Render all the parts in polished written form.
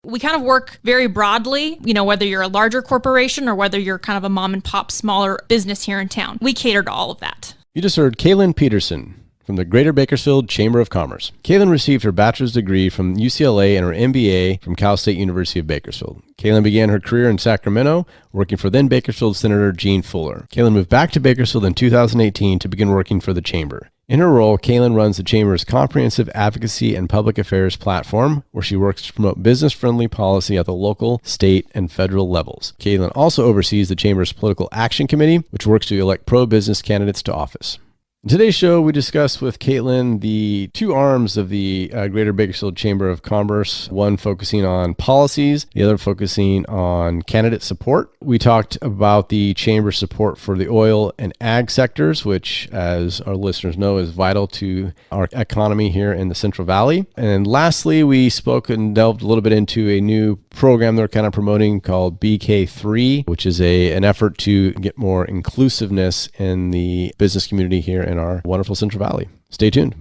We kind of work very broadly, whether you're a larger corporation or whether you're kind of a mom and pop, smaller business here in town. We cater to all of that. You just heard Kaelyn Peterson from the Greater Bakersfield Chamber of Commerce. Kaelyn received her bachelor's degree from UCLA and her MBA from Cal State University of Bakersfield. Kaelyn began her career in Sacramento, working for then Bakersfield Senator Gene Fuller. Kaelyn moved back to Bakersfield in 2018 to begin working for the Chamber. In her role, Kaelyn runs the Chamber's comprehensive advocacy and public affairs platform, where she works to promote business-friendly policy at the local, state, and federal levels. Kaelyn also oversees the Chamber's Political Action Committee, which works to elect pro-business candidates to office. In today's show, we discuss with Kaelyn the two arms of the Greater Bakersfield Chamber of Commerce, one focusing on policies, the other focusing on candidate support. We talked about the Chamber's support for the oil and ag sectors, which, as our listeners know, is vital to our economy here in the Central Valley. And lastly, we spoke and delved a little bit into a new program they're kind of promoting called BK3, which is an effort to get more inclusiveness in the business community here in our wonderful Central Valley. Stay tuned.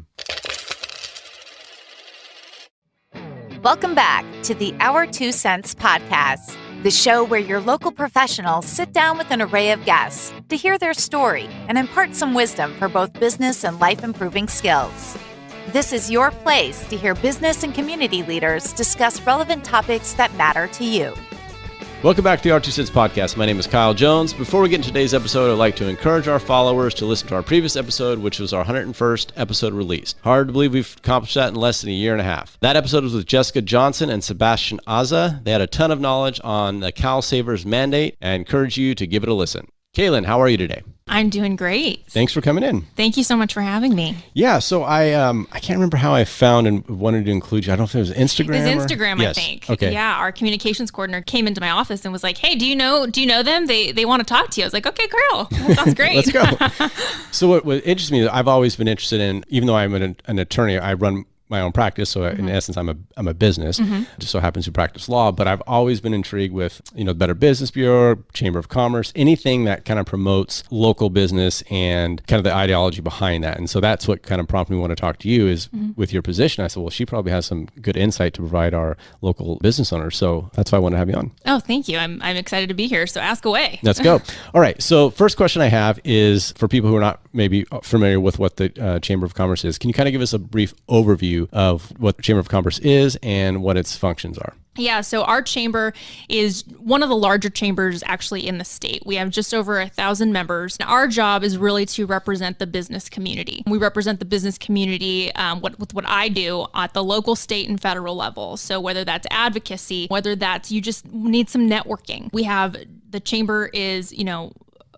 Welcome back to the Our 2 Cents podcast, the show where your local professionals sit down with an array of guests to hear their story and impart some wisdom for both business and life-improving skills. This is your place to hear business and community leaders discuss relevant topics that matter to you. Welcome back to the Our 2 Cents podcast. My name is Kyle Jones. Before we get into today's episode, I'd like to encourage our followers to listen to our previous episode, which was our 101st episode released. Hard to believe we've accomplished that in less than a year and a half. That episode was with Jessica Johnson and Sebastian Aza. They had a ton of knowledge on the Cal Savers mandate. I encourage you to give it a listen. Kaelyn, how are you today? I'm doing great. Thanks for coming in. Thank you so much for having me. Yeah, so I can't remember how I found and wanted to include you. I don't know if it was Instagram. It was Instagram, Yes. I think. Okay. Yeah, our communications coordinator came into my office and was like, "Hey, do you know them? They want to talk to you." I was like, "Okay, girl, that sounds great." Let's go. So what interests me, I've always been interested in, even though I'm an attorney, I run my own practice. So in essence, I'm a business. Just so happens to practice law, but I've always been intrigued with, the Better Business Bureau, Chamber of Commerce, anything that kind of promotes local business and kind of the ideology behind that. And so that's what kind of prompted me to want to talk to you is with your position. I said, well, she probably has some good insight to provide our local business owners. So that's why I wanted to have you on. Oh, thank you. I'm excited to be here. So ask away. Let's go. All right. So first question I have is for people who are not maybe familiar with what the Chamber of Commerce is. Can you kind of give us a brief overview of what the Chamber of Commerce is and what its functions are? Yeah, so our chamber is one of the larger chambers actually in the state. We have just over 1,000 members. Now, our job is really to represent the business community. We represent the business community with what I do at the local, state, and federal level. So whether that's advocacy, whether that's you just need some networking. The chamber is,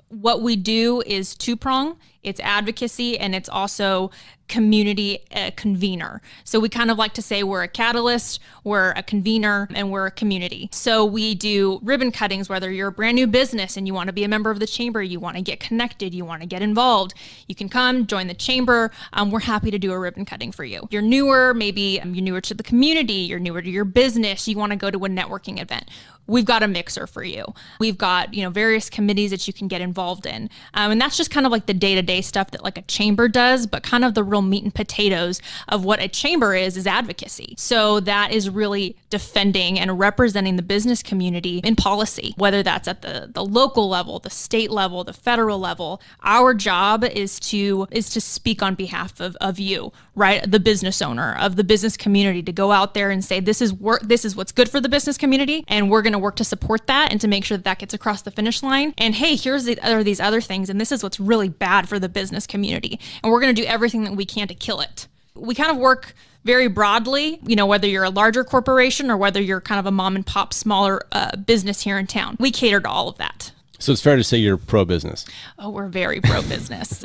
what we do is two-prong. It's advocacy and it's also community convener. So we kind of like to say we're a catalyst, we're a convener, and we're a community. So we do ribbon cuttings, whether you're a brand new business and you want to be a member of the chamber, you want to get connected, you want to get involved, you can come join the chamber. We're happy to do a ribbon cutting for you. You're newer, maybe you're newer to the community, you're newer to your business, you want to go to a networking event. We've got a mixer for you. We've got, various committees that you can get involved in. And that's just kind of like the day-to-day stuff that like a chamber does, but kind of the real meat and potatoes of what a chamber is advocacy. So that is really defending and representing the business community in policy, whether that's at the local level, the state level, the federal level. Our job is to speak on behalf of you, right? The business owner of the business community, to go out there and say, this is what's good for the business community. And we're going to work to support that and to make sure that gets across the finish line. And hey, are these other things. And this is what's really bad for the business community. And we're going to do everything that we can to kill it. We kind of work very broadly, whether you're a larger corporation or whether you're kind of a mom and pop, smaller business here in town. We cater to all of that. So it's fair to say you're pro-business. Oh, we're very pro-business.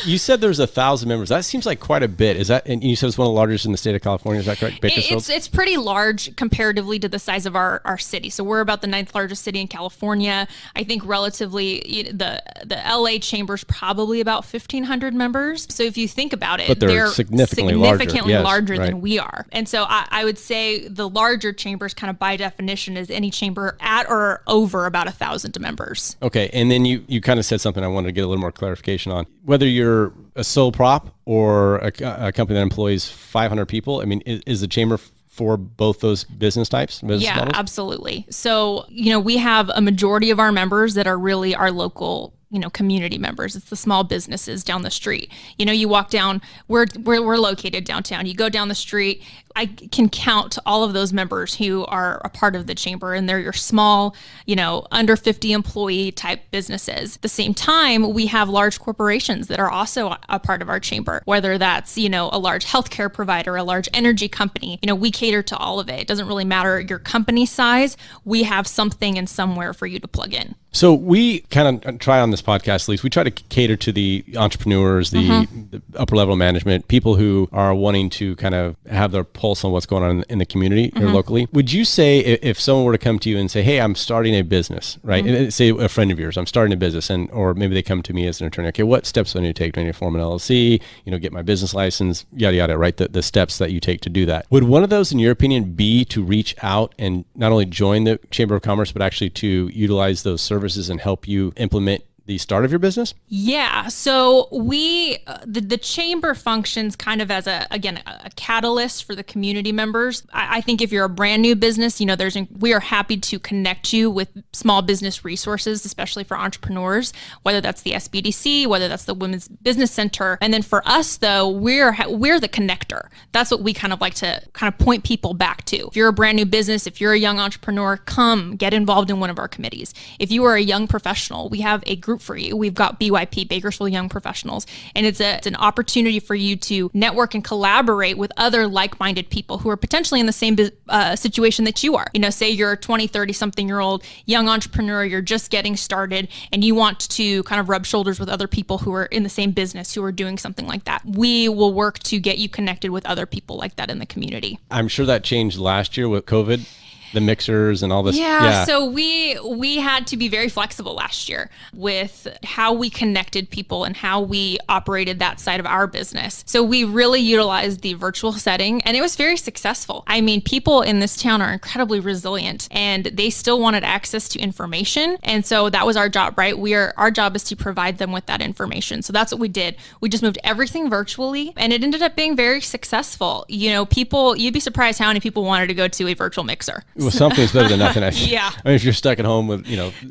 You said there's 1,000 members. That seems like quite a bit. Is that? And you said it's one of the largest in the state of California. Is that correct? Bakersfield? It's pretty large comparatively to the size of our city. So we're about the 9th largest city in California. I think relatively the LA chamber's probably about 1,500 members. So if you think about it, but they're significantly larger right. than we are. And so I would say the larger chambers kind of by definition is any chamber at or over about 1,000 members. Okay. And then you kind of said something I wanted to get a little more clarification on. Whether you're a sole prop or a company that employs 500 people, I mean, is the chamber for both those business types, business models? Absolutely. So, we have a majority of our members that are really our local community members. It's the small businesses down the street. You walk down, we're located downtown. You go down the street, I can count all of those members who are a part of the chamber, and they're your small, under 50 employee type businesses. At the same time, we have large corporations that are also a part of our chamber, whether that's, a large healthcare provider, a large energy company. We cater to all of it. It doesn't really matter your company size. We have something and somewhere for you to plug in. So we kind of try on this podcast, at least, we try to cater to the entrepreneurs, the upper level management, people who are wanting to kind of have their pulse on what's going on in the community here locally. Would you say if someone were to come to you and say, hey, I'm starting a business, right? And say a friend of yours, I'm starting a business, or maybe they come to me as an attorney. Okay, what steps do I need to take? Do I need to form an LLC, get my business license, yada, yada, right? The steps that you take to do that. Would one of those, in your opinion, be to reach out and not only join the Chamber of Commerce, but actually to utilize those services and help you implement the start of your business? Yeah. So the chamber functions kind of as a catalyst for the community members. I think if you're a brand new business, we are happy to connect you with small business resources, especially for entrepreneurs, whether that's the SBDC, whether that's the Women's Business Center. And then for us though, we're the connector. That's what we kind of like to kind of point people back to. If you're a brand new business, if you're a young entrepreneur, come get involved in one of our committees. If you are a young professional, we have a group for you. We've got BYP, Bakersfield Young Professionals, and it's an opportunity for you to network and collaborate with other like-minded people who are potentially in the same situation that you are. Say you're a 20, 30-something-year-old young entrepreneur, you're just getting started, and you want to kind of rub shoulders with other people who are in the same business, who are doing something like that. We will work to get you connected with other people like that in the community. I'm sure that changed last year with COVID. The mixers and all this. Yeah. So we had to be very flexible last year with how we connected people and how we operated that side of our business. So we really utilized the virtual setting, and it was very successful. I mean, people in this town are incredibly resilient, and they still wanted access to information. And so that was our job, right? Our job is to provide them with that information. So that's what we did. We just moved everything virtually, and it ended up being very successful. You'd be surprised how many people wanted to go to a virtual mixer. Well, something's better than nothing. Yeah. I mean, if you're stuck at home with,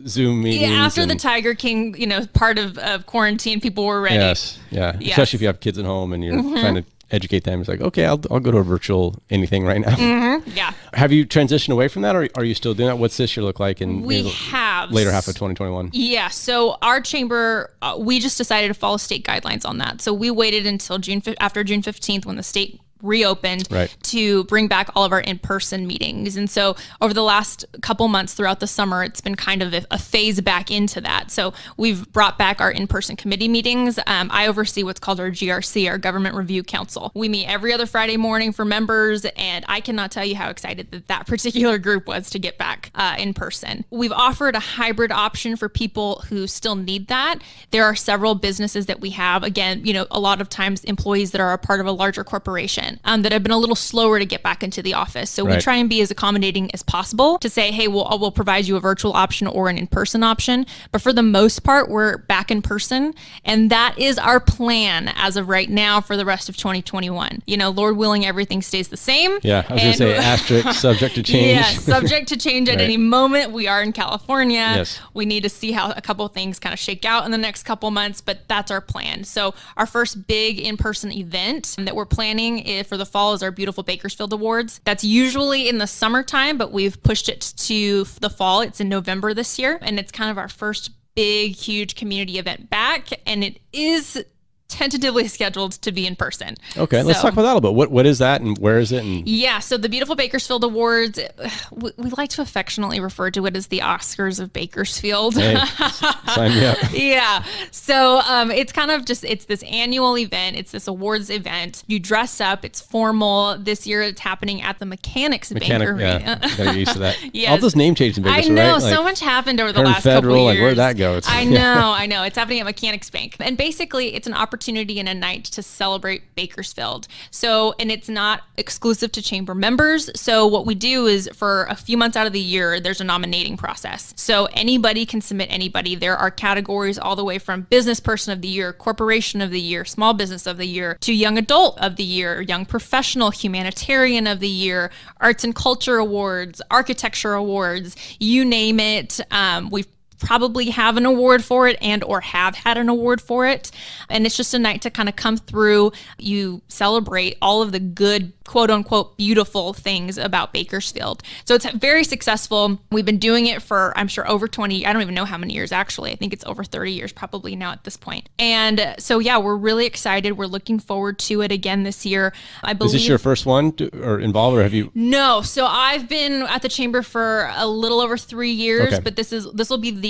Zoom meetings. Yeah, after the Tiger King, part of quarantine, people were ready. Yes. Yeah. Yes. Especially if you have kids at home and you're trying to educate them. It's like, okay, I'll go to a virtual anything right now. Yeah. Have you transitioned away from that, or are you still doing that? What's this year look like in we have later half of 2021? Yeah. So our chamber, we just decided to follow state guidelines on that. So we waited until after June 15th when the state reopened to bring back all of our in-person meetings. And so over the last couple months throughout the summer, it's been kind of a phase back into that. So we've brought back our in-person committee meetings. I oversee what's called our GRC, our Government Review Council. We meet every other Friday morning for members, and I cannot tell you how excited that particular group was to get back in person. We've offered a hybrid option for people who still need that. There are several businesses that we have, again, a lot of times employees that are a part of a larger corporation that have been a little slower to get back into the office. So we try and be as accommodating as possible to say, hey, we'll provide you a virtual option or an in-person option. But for the most part, we're back in person. And that is our plan as of right now for the rest of 2021. Lord willing, everything stays the same. Yeah, I was going to say asterisk, subject to change. Yeah, subject to change at any moment. We are in California. Yes. We need to see how a couple of things kind of shake out in the next couple months, but that's our plan. So our first big in-person event that we're planning for the fall is our Beautiful Bakersfield Awards. That's usually in the summertime, but we've pushed it to the fall. It's in November this year, and it's kind of our first big, huge community event back, and it is tentatively scheduled to be in person. Okay, let's talk about that a little bit. What is that and where is it? Yeah, so the Beautiful Bakersfield Awards, we like to affectionately refer to it as the Oscars of Bakersfield. Hey, sign me up. Yeah, so it's kind of it's this annual event. It's this awards event. You dress up. It's formal. This year it's happening at the Mechanics Bakery. Yeah, gotta get used to that. Yes. All those name changes in Bakersfield, I know, right? so much happened over the last Federal, couple years. where'd that go? I know. It's happening at Mechanics Bank. And basically, it's an opportunity opportunity and a night to celebrate Bakersfield. So, and it's not exclusive to chamber members. So what we do is for a few months out of the year, there's a nominating process. So anybody can submit anybody. There are categories all the way from business person of the year, corporation of the year, small business of the year, to young adult of the year, young professional, humanitarian of the year, arts and culture awards, architecture awards, you name it. We've probably have an award for it and or have had an award for it. And it's just a night to kind of come through. You celebrate all of the good, quote unquote, beautiful things about Bakersfield. So it's very successful. We've been doing it for, I'm sure, over 20, I don't even know how many years actually. I think it's over 30 years probably now at this point. And so, yeah, we're really excited. We're looking forward to it again this year. I believe. Is this your first one or involved, or have you? No. So I've been at the chamber for a little over 3 years, Okay. but this will be the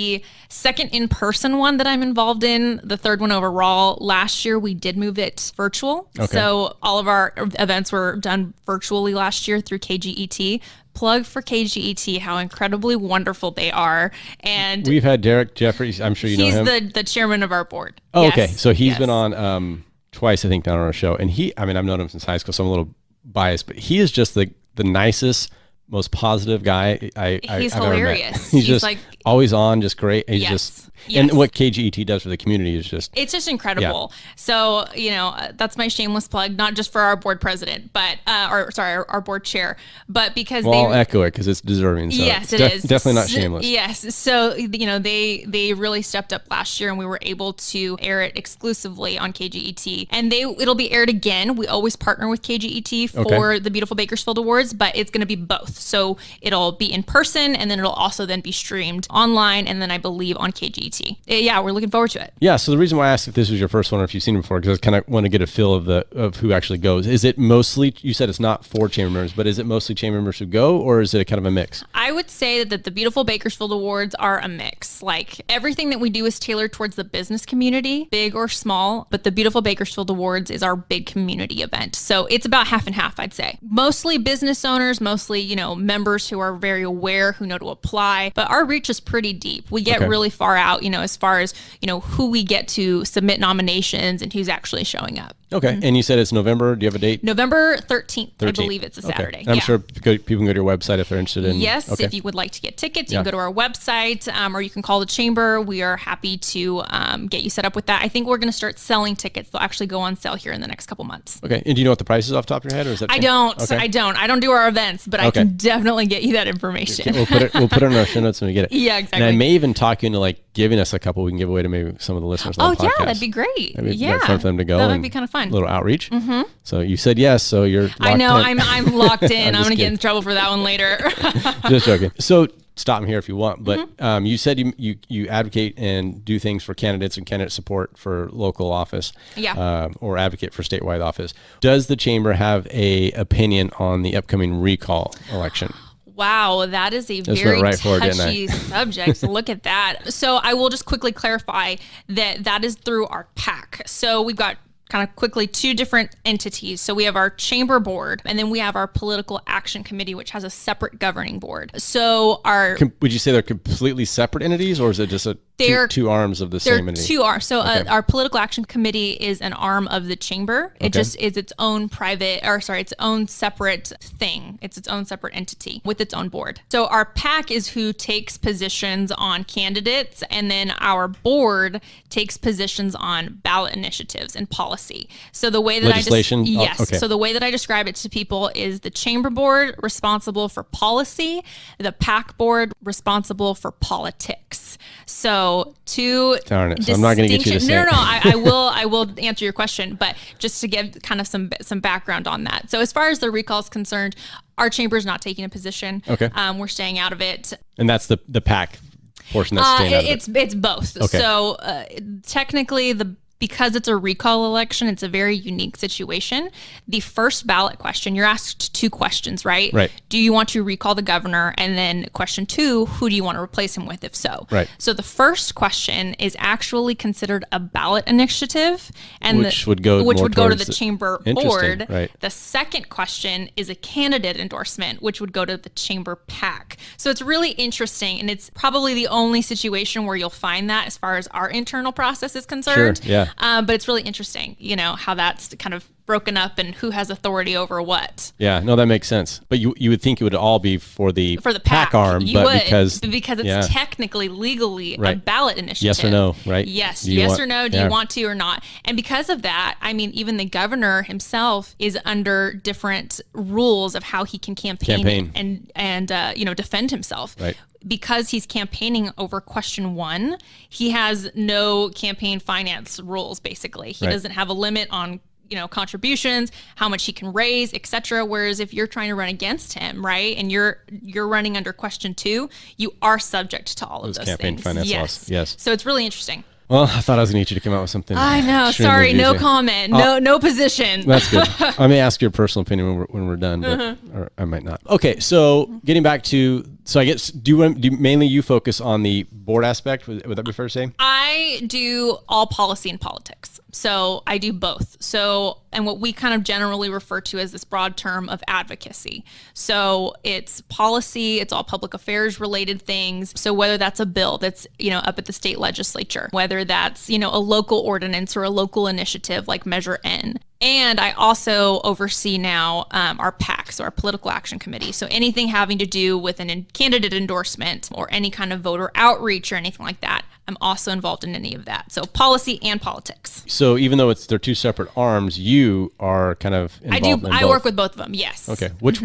second in-person one that I'm involved in, the third one overall. Last year, we did move it virtual. Okay. So all of our events were done virtually last year through KGET. Plug for KGET, how incredibly wonderful they are. And We've had Derek Jeffries. I'm sure you know him. He's the chairman of our board. Oh, Yes. okay. So he's Yes. been on twice, I think, down on our show. And I've known him since high school, so I'm a little biased, but he is just the nicest, most positive guy He's I've ever met. hilarious. He's just like always on, just great. He's Yes. just, Yes. and what KGET does for the community is just, it's just incredible. So, that's my shameless plug, not just for our board president, but, our board chair, but because I'll echo it because it's deserving. So yes, it is. Definitely not shameless. Yes. So, they really stepped up last year and we were able to air it exclusively on KGET, and it'll be aired again. We always partner with KGET for the Beautiful Bakersfield Awards, but it's going to be both. So it'll be in person and then it'll also then be streamed online. And then I believe on KGET. Yeah, we're looking forward to it. Yeah. So the reason why I asked if this was your first one or if you've seen it before, because I kind of want to get a feel of who actually goes. Is it mostly, you said it's not for chamber members, but is it mostly chamber members who go, or is it a kind of a mix? I would say that the Beautiful Bakersfield Awards are a mix. Like everything that we do is tailored towards the business community, big or small, but the Beautiful Bakersfield Awards is our big community event. So it's about half and half, I'd say. Mostly business owners, mostly, members who are very aware, who know to apply, but our reach is pretty deep. We get really far out, as far as, who we get to submit nominations and who's actually showing up. Okay. And you said it's November. Do you have a date? November 13th. I believe it's a Saturday. And I'm sure people can go to your website if they're interested in. Yes. If you would like to get tickets, you can go to our website or you can call the chamber. We are happy to get you set up with that. I think we're going to start selling tickets. They'll actually go on sale here in the next couple months. Okay. And do you know what the price is off the top of your head, or is that? I don't. Okay. I don't do our events, but I can definitely get you that information. Okay. We'll put it in our show notes when we get it. Yeah, exactly. And I may even talk you into giving us a couple we can give away to maybe some of the listeners on the podcast. Yeah, that'd be great. That'd be fun for them to go. That would be kind of fun. A little outreach. Mm-hmm. So you said yes, so you're locked I know, in. I'm locked in. I'm going to get in trouble for that one later. Just joking. So stop me here if you want, but you said you advocate and do things for candidates and candidate support for local office, or advocate for statewide office. Does the chamber have a opinion on the upcoming recall election? Wow, that is a very touchy subject. Look at that. So I will just quickly clarify that is through our PAC. So we've got kind of quickly two different entities. So we have our chamber board, and then we have our political action committee, which has a separate governing board. So would you say they're completely separate entities, or is it just two arms of the same entity? Two arms. So our political action committee is an arm of the chamber. It just is its own its own separate thing. It's its own separate entity with its own board. So our PAC is who takes positions on candidates, and then our board takes positions on ballot initiatives and policy. So the way that legislation? So the way that I describe it to people is the chamber board responsible for policy, the PAC board responsible for politics. So darn it. So I'm not going to get you to say No. I will answer your question, but just to give kind of some background on that. So as far as the recall is concerned, our chamber is not taking a position. Okay. We're staying out of it. And that's the PAC portion that's staying out of it. It's both. Okay. So technically because it's a recall election, it's a very unique situation. The first ballot question, you're asked two questions, right? Right. Do you want to recall the governor? And then question two, who do you want to replace him with if so? Right. So the first question is actually considered a ballot initiative, and which would go to the chamber board. Right. The second question is a candidate endorsement, which would go to the chamber PAC. So it's really interesting. And it's probably the only situation where you'll find that as far as our internal process is concerned. Sure, yeah. But it's really interesting, how that's kind of broken up and who has authority over what. Yeah, no, that makes sense. But you would think it would all be for the PAC arm, because it's technically legally a ballot initiative. Yes or no, right? Yes, yes or no. Do you want to or not? And because of that, I mean, even the governor himself is under different rules of how he can campaign. and defend himself. Right. Because he's campaigning over question 1, he has no campaign finance rules. Basically, he doesn't have a limit on contributions, how much he can raise, etc. Whereas if you're trying to run against him, right, and you're running under question 2, you are subject to all of those campaign things. Finance laws. Yes. So it's really interesting. Well, I thought I was going to need you to come out with something. I know. Sorry, no comment. No position. That's good. I may ask your personal opinion when we're done, but or I might not. Okay, so getting back to, I guess, do mainly you focus on the board aspect? Would that be fair to say? I do all policy and politics. So I do both. And what we kind of generally refer to as this broad term of advocacy. So it's policy, it's all public affairs related things. So whether that's a bill that's, up at the state legislature, whether that's, a local ordinance or a local initiative like Measure N. And I also oversee now our PAC, so our Political Action Committee. So anything having to do with candidate endorsement or any kind of voter outreach or anything like that, I'm also involved in any of that. So policy and politics. So even though they're two separate arms, you are kind of involved in both. I work with both of them, yes. Okay. Which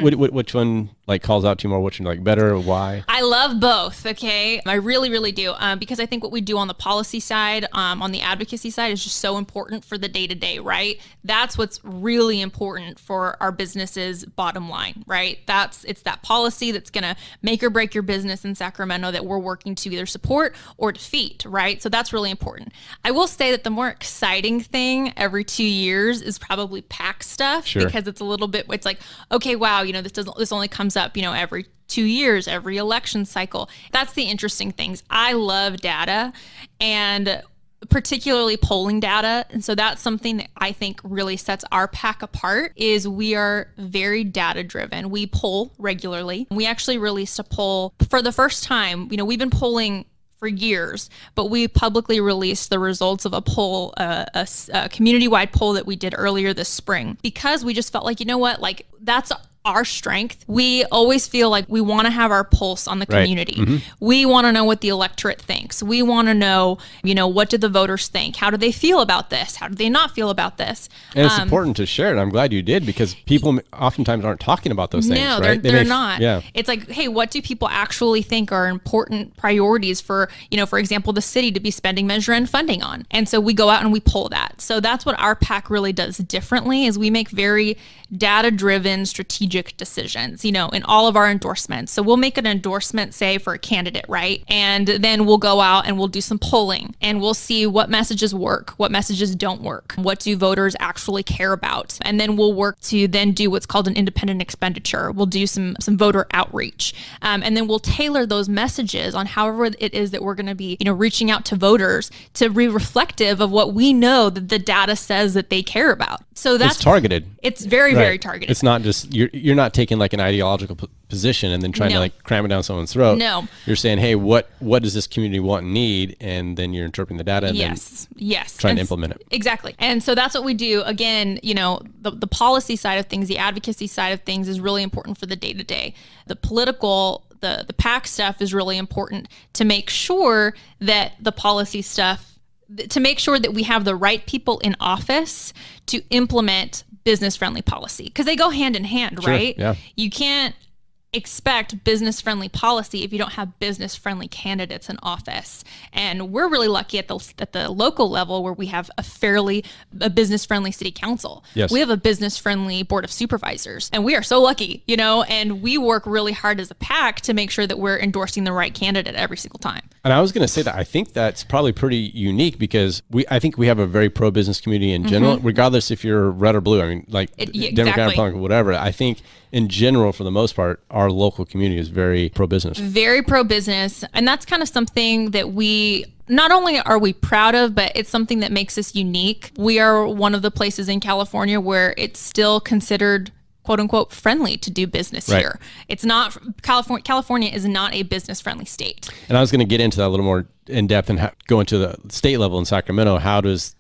one calls out to you more? Which one better? Why? I love both, okay? I really, really do. Because I think what we do on the policy side, on the advocacy side is just so important for the day-to-day, right? That's what's really important for our business's bottom line, right? It's that policy that's going to make or break your business in Sacramento that we're working to either support or defeat, right? So that's really important. I will say that the more exciting thing every 2 years is probably PAC stuff. Sure. Because it's a little bit, it's like, okay, wow, this only comes up, every 2 years, every election cycle. That's the interesting things. I love data, and particularly polling data. And so that's something that I think really sets our PAC apart is we are very data driven. We poll regularly. We actually released a poll for the first time. We've been polling for years, but we publicly released the results of a poll, a community-wide poll that we did earlier this spring, because we just felt like, that's our strength. We always feel like we want to have our pulse on the community. Right. Mm-hmm. We want to know what the electorate thinks. We want to know, what do the voters think? How do they feel about this? How do they not feel about this? And it's important to share it. I'm glad you did, because people oftentimes aren't talking about those things. No, right? they're not. Yeah. It's like, hey, what do people actually think are important priorities for, for example, the city to be spending Measure N funding on? And so we go out and we poll that. So that's what our PAC really does differently, is we make very data-driven strategic decisions, in all of our endorsements. So we'll make an endorsement, say, for a candidate, right? And then we'll go out and we'll do some polling and we'll see what messages work, what messages don't work, what do voters actually care about. And then we'll work to then do what's called an independent expenditure. We'll do some voter outreach. And then we'll tailor those messages on however it is that we're going to be, reaching out to voters to be reflective of what we know that the data says that they care about. So that's targeted. It's very, very targeted. It's not just, you're not taking like an ideological position and then trying to cram it down someone's throat. No. You're saying, hey, what does this community want and need? And then you're interpreting the data and then trying to implement it. Exactly. And so that's what we do. Again, the policy side of things, the advocacy side of things is really important for the day-to-day. The political, the PAC stuff is really important to make sure that the policy stuff, to make sure that we have the right people in office to implement business-friendly policy, because they go hand in hand, sure, right? Yeah. You can't expect business-friendly policy if you don't have business-friendly candidates in office. And we're really lucky at the local level where we have a business-friendly city council. Yes. We have a business-friendly board of supervisors, and we are so lucky, and we work really hard as a PAC to make sure that we're endorsing the right candidate every single time. And I was going to say that I think that's probably pretty unique, because I think we have a very pro-business community in general, regardless if you're red or blue. I mean, Democrat, Republican, whatever. I think in general, for the most part, our local community is very pro-business. Very pro-business. And that's kind of something that not only are we proud of, but it's something that makes us unique. We are one of the places in California where it's still considered, quote unquote friendly to do business here. It's not California is not a business friendly state. And I was going to get into that a little more in depth and go into the state level in Sacramento. How does,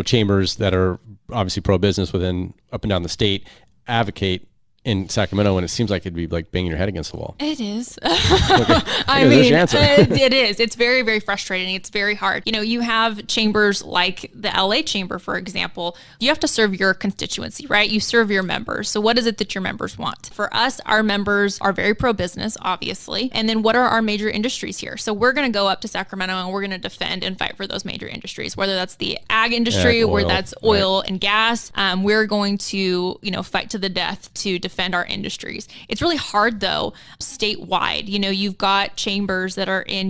chambers that are obviously pro-business within up and down the state advocate in Sacramento when it seems like it'd be like banging your head against the wall? It is. I mean, it is. It's very, very frustrating. It's very hard. You have chambers like the LA chamber, for example. You have to serve your constituency, right? You serve your members. So what is it that your members want? For us, our members are very pro-business, obviously. And then what are our major industries here? So we're going to go up to Sacramento and we're going to defend and fight for those major industries, whether that's the ag industry, or that's oil and gas. We're going to, fight to the death to defend our industries. It's really hard though, statewide. You've got chambers that are in,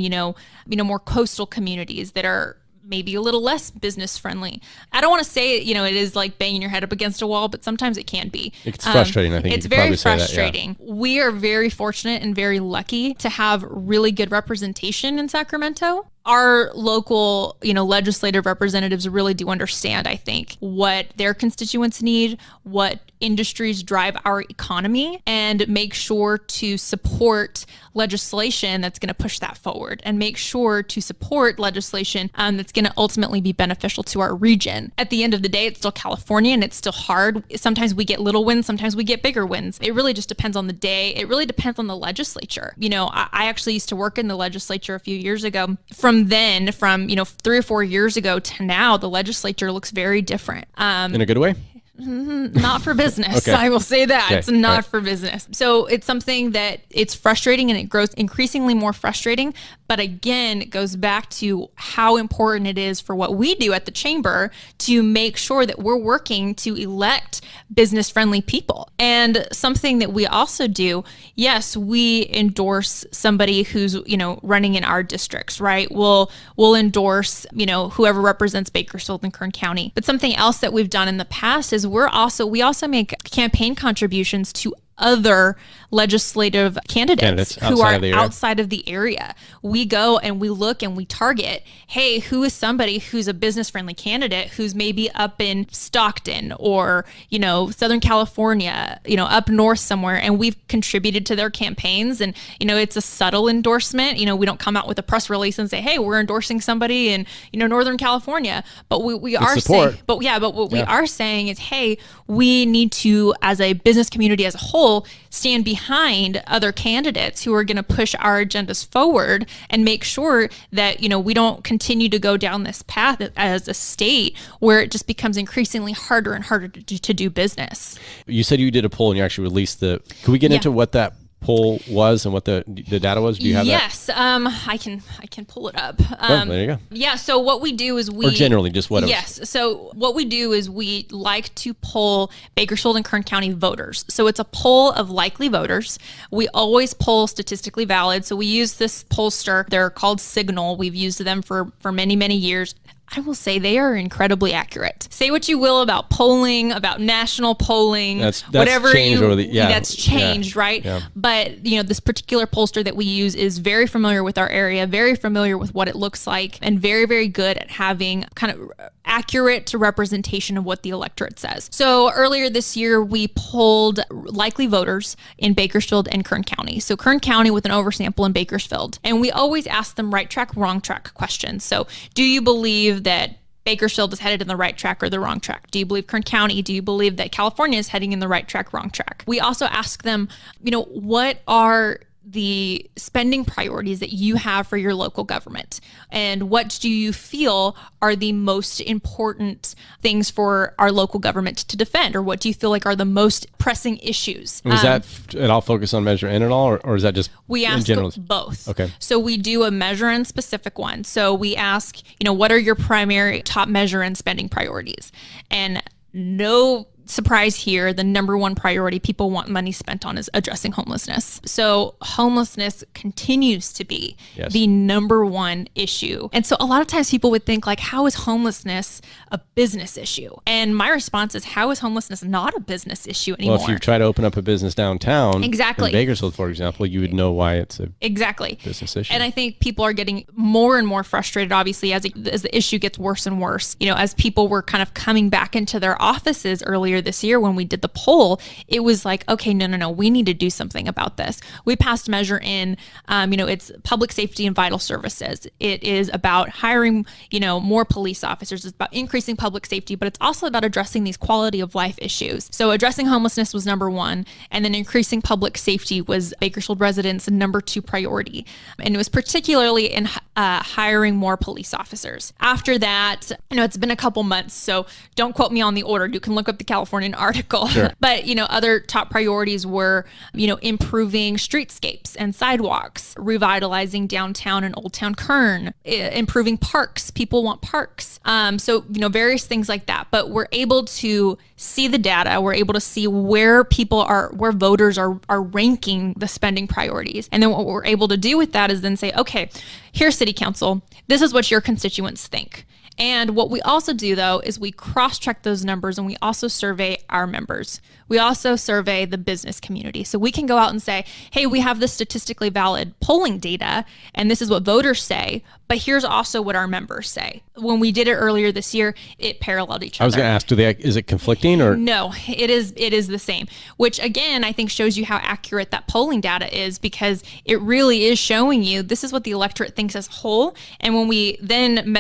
more coastal communities that are maybe a little less business friendly. I don't want to say, it is like banging your head up against a wall, but sometimes it can be. It's frustrating. I think it's very frustrating. That, yeah. We are very fortunate and very lucky to have really good representation in Sacramento. Our local, legislative representatives really do understand, I think, what their constituents need, what industries drive our economy, and make sure to support legislation that's going to push that forward, and make sure to support legislation that's going to ultimately be beneficial to our region. At the end of the day, it's still California and it's still hard. Sometimes we get little wins, sometimes we get bigger wins. It really just depends on the day. It really depends on the legislature. I actually used to work in the legislature a few years ago. From 3 or 4 years ago to now, the legislature looks very different. In a good way? Not for business. Okay. I will say that. Okay. It's not for business. So it's something that it's frustrating, and it grows increasingly more frustrating. But again, it goes back to how important it is for what we do at the chamber to make sure that we're working to elect business-friendly people. And something that we also do, yes, we endorse somebody who's, running in our districts, right? We'll endorse, whoever represents Bakersfield and Kern County. But something else that we've done in the past is we also make campaign contributions to other legislative candidates who are outside of the area. We go and we look and we target, hey, who is somebody who's a business-friendly candidate who's maybe up in Stockton or, Southern California, up north somewhere, and we've contributed to their campaigns. And, it's a subtle endorsement. We don't come out with a press release and say, hey, we're endorsing somebody in, Northern California. But we are saying, we are saying is, hey, we need to, as a business community as a whole, stand behind other candidates who are going to push our agendas forward and make sure that, we don't continue to go down this path as a state where it just becomes increasingly harder and harder to do business. You said you did a poll and you actually released can we get into what that poll was and what the data was? Do you have that? Yes, I can pull it up. There you go. Yeah, so what we do is or generally just what? Yes, so what we do is we like to poll Bakersfield and Kern County voters. So it's a poll of likely voters. We always poll statistically valid. So we use this pollster. They're called Signal. We've used them for many, many years. I will say they are incredibly accurate. Say what you will about polling, about national polling, that's whatever changed that's changed, right? Yeah. But this particular pollster that we use is very familiar with our area, very familiar with what it looks like, and very, very good at having kind of accurate representation of what the electorate says. So earlier this year, we polled likely voters in Bakersfield and Kern County. So Kern County with an oversample in Bakersfield. And we always ask them right track, wrong track questions. So do you believe that Bakersfield is headed in the right track or the wrong track? Do you believe Kern County? Do you believe that California is heading in the right track, wrong track? We also ask them, what are the spending priorities that you have for your local government, and what do you feel are the most important things for our local government to defend, or what do you feel like are the most pressing issues? Was that at all focused on Measure N at all, or is that just we ask in general? Both. Okay. So we do a Measure N specific one. So we ask, what are your primary top Measure N spending priorities? And no surprise here, the number one priority people want money spent on is addressing homelessness. So homelessness continues to be the number one issue. And so a lot of times people would think like, how is homelessness a business issue? And my response is, how is homelessness not a business issue anymore? Well, if you try to open up a business downtown, exactly, in Bakersfield, for example, you would know why it's a business issue. And I think people are getting more and more frustrated, obviously, as the issue gets worse and worse. As people were kind of coming back into their offices earlier earlier this year when we did the poll, it was like, okay, no, we need to do something about this. We passed a measure in, it's public safety and vital services. It is about hiring, more police officers. It's about increasing public safety, but it's also about addressing these quality of life issues. So addressing homelessness was number one, and then increasing public safety was Bakersfield residents' number 2 priority. And it was particularly in hiring more police officers. After that, it's been a couple months, so don't quote me on the order. You can look up the Californian article. Sure. But, other top priorities were, improving streetscapes and sidewalks, revitalizing downtown and Old Town Kern, improving parks. People want parks. So, various things like that. But we're able to see the data. We're able to see where voters are ranking the spending priorities. And then what we're able to do with that is then say, okay, here's City Council. This is what your constituents think. And what we also do, though, is we cross-check those numbers, and we also survey our members. We also survey the business community. So we can go out and say, hey, we have this statistically valid polling data, and this is what voters say, but here's also what our members say. When we did it earlier this year, it paralleled each other. I was going to ask, is it conflicting or? No, it is the same, which again, I think shows you how accurate that polling data is, because it really is showing you this is what the electorate thinks as a whole. And when we then,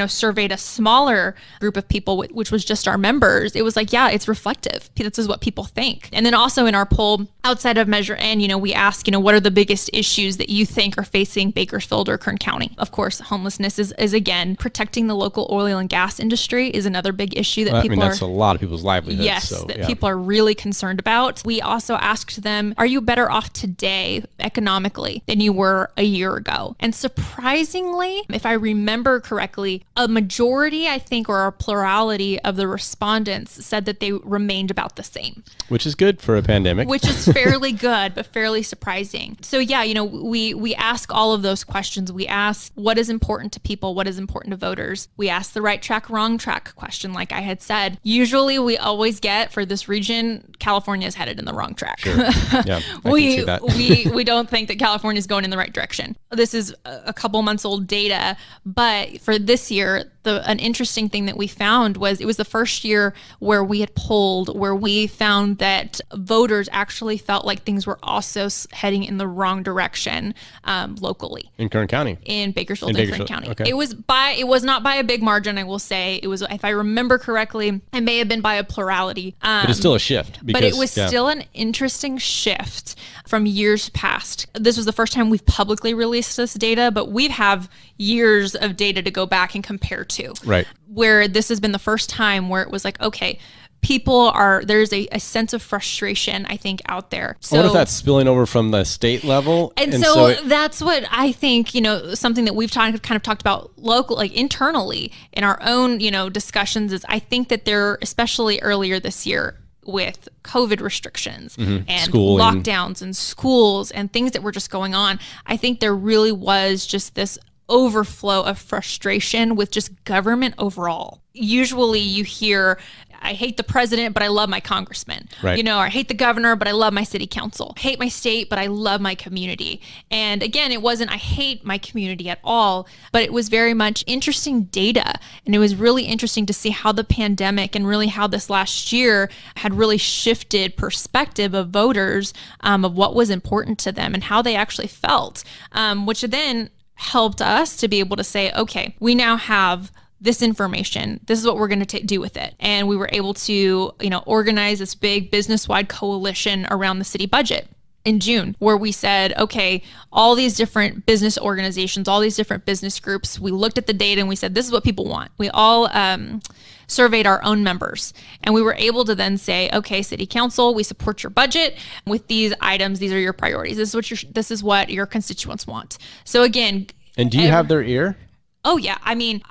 surveyed a smaller group of people, which was just our members, it was like, yeah, it's reflective. This is what people think. And then also in our poll, outside of Measure N, we ask, what are the biggest issues that you think are facing Bakersfield or Kern County? Of course, homelessness is again, protecting the local oil and gas industry is another big issue that that's a lot of people's livelihoods. Yes, people are really concerned about. We also asked them, are you better off today economically than you were a year ago? And surprisingly, if I remember correctly, a majority, I think, or a plurality of the respondents said that they remained about the same. Which is good for a pandemic. Which is fairly good, but fairly surprising. So yeah, we ask all of those questions. We ask what is important to people, what is important to voters. We ask the right track, wrong track question, like I had said. Usually we always get, for this region, California is headed in the wrong track. Sure. Yeah, I can see that. we don't think that California is going in the right direction. This is a couple months old data, but for this year, an interesting thing that we found was it was the first year where we had polled where we found that voters actually felt like things were also heading in the wrong direction locally. In Kern County? In Bakersfield and Kern County. Okay. It was not by a big margin, I will say. It was, if I remember correctly, it may have been by a plurality. But it's still a shift. But it was still an interesting shift from years past. This was the first time we've publicly released this data, but we have years of data to go back and compare to. Right. Where this has been the first time where it was like, okay, there's a sense of frustration, I think, out there. So, I wonder if that's spilling over from the state level. And so that's what I think, something that we've kind of talked about internally in our own, discussions is I think that there, especially earlier this year, with COVID restrictions and lockdowns and schools and things that were just going on, I think there really was just this overflow of frustration with just government overall. Usually you hear, I hate the president, but I love my congressman. Right. I hate the governor, but I love my city council. I hate my state, but I love my community. And again, it wasn't I hate my community at all, but it was very much interesting data. And it was really interesting to see how the pandemic and really how this last year had really shifted perspective of voters of what was important to them and how they actually felt, which then helped us to be able to say, okay, we now have this information. This is what we're going to do with it. And we were able to, organize this big business-wide coalition around the city budget in June, where we said, okay, all these different business organizations, all these different business groups, we looked at the data and we said, this is what people want. We all surveyed our own members, and we were able to then say, okay, city council, we support your budget with these items. These are your priorities. This is what your constituents want. So again, and do you have their ear? Oh yeah. I mean,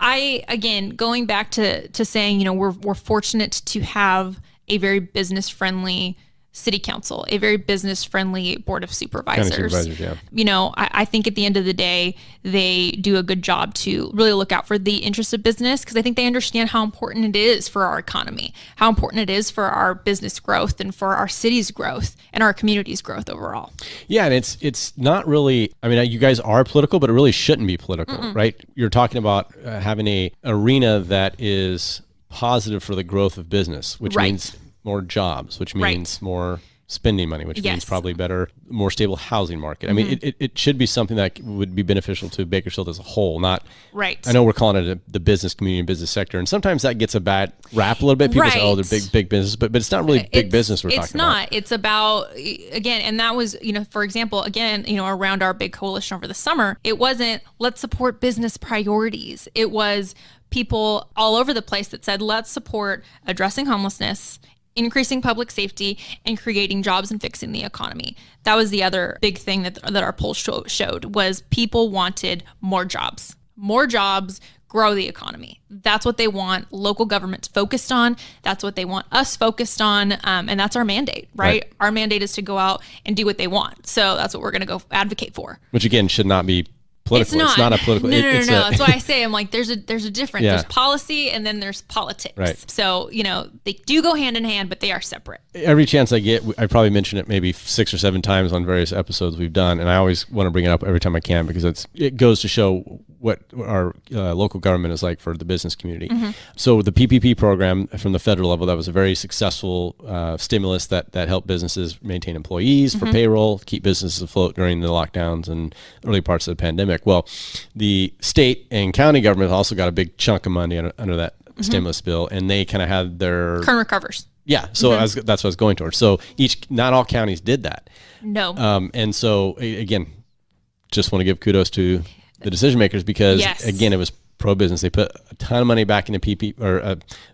going back to saying, we're fortunate to have a very business friendly city council, a very business-friendly board of supervisors. County supervisors, yeah. I think at the end of the day, they do a good job to really look out for the interests of business, because I think they understand how important it is for our economy, how important it is for our business growth and for our city's growth and our community's growth overall. Yeah, and it's not really, you guys are political, but it really shouldn't be political, right? You're talking about having a arena that is positive for the growth of business, which means more jobs, which means more spending money, which means probably better, more stable housing market. I mean, it should be something that would be beneficial to Bakersfield as a whole, not, I know we're calling it the business community and business sector, and sometimes that gets a bad rap a little bit. People say, oh, they're big business, but it's not really big business we're talking about. It's not. It's about, again, and that was, for example, again, around our big coalition over the summer, it wasn't, let's support business priorities. It was people all over the place that said, let's support addressing homelessness, increasing public safety, and creating jobs and fixing the economy. That was the other big thing that our polls showed was people wanted more jobs. More jobs, grow the economy. That's what they want local governments focused on. That's what they want us focused on. And that's our mandate, right? Our mandate is to go out and do what they want. So that's what we're going to go advocate for. Which again, should not be political. It's not a political. No. That's why I say, I'm like, there's a difference. There's policy and then there's politics. Right. So, they do go hand in hand, but they are separate. Every chance I get, I probably mention it maybe 6 or 7 times on various episodes we've done. And I always want to bring it up every time I can because it goes to show what our local government is like for the business community. So the PPP program from the federal level, that was a very successful stimulus that helped businesses maintain employees for payroll, keep businesses afloat during the lockdowns and early parts of the pandemic. Well, the state and county government also got a big chunk of money under that stimulus bill, and they kind of had their current recovers. Yeah, so that's what I was going towards. So not all counties did that. No. And so again, just want to give kudos to the decision makers because again, it was pro-business. They put a ton of money back into PP or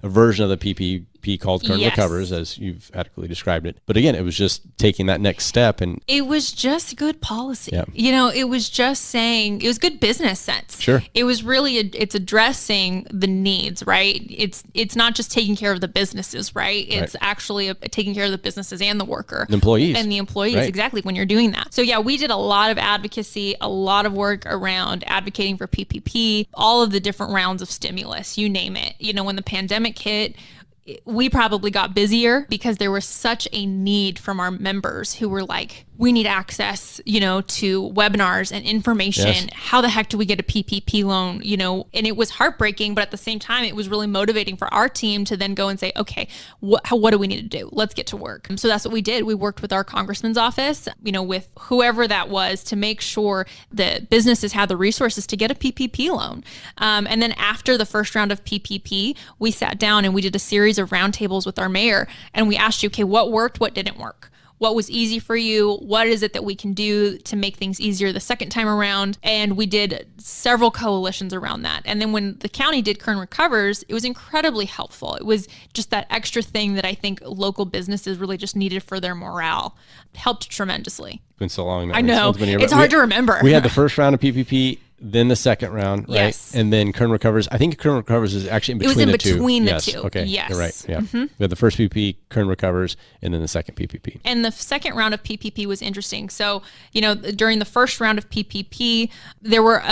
a version of the PPP called current recovers, as you've adequately described it. But again, it was just taking that next step, and it was just good policy. Yeah. It was just saying, it was good business sense. Sure. It was really it's addressing the needs, right? It's not just taking care of the businesses, right? It's actually taking care of the businesses and the worker, the employees, right. Exactly, when you're doing that. So yeah, we did a lot of advocacy, a lot of work around advocating for PPP, all of the different rounds of stimulus, you name it. When the pandemic hit, we probably got busier because there was such a need from our members who were like, we need access, to webinars and information. Yes. How the heck do we get a PPP loan? And it was heartbreaking, but at the same time, it was really motivating for our team to then go and say, okay, what do we need to do? Let's get to work. So that's what we did. We worked with our congressman's office, with whoever that was, to make sure that businesses had the resources to get a PPP loan. And then after the first round of PPP, we sat down and we did a series of roundtables with our mayor, and we asked you, okay, what worked, what didn't work? What was easy for you? What is it that we can do to make things easier the second time around? And we did several coalitions around that. And then when the county did Kern Recovers, it was incredibly helpful. It was just that extra thing that I think local businesses really just needed for their morale. It helped tremendously. It's been so long now. I know. It's hard to remember. We had the first round of PPP, then the second round, right? Yes. And then Kern Recovers. I think Kern Recovers is actually in between the two. It was in between the yes. two. Okay. Yes. You're right. Yeah. We had the first PPP, Kern Recovers, and then the second PPP. And the second round of PPP was interesting. So, during the first round of PPP, there were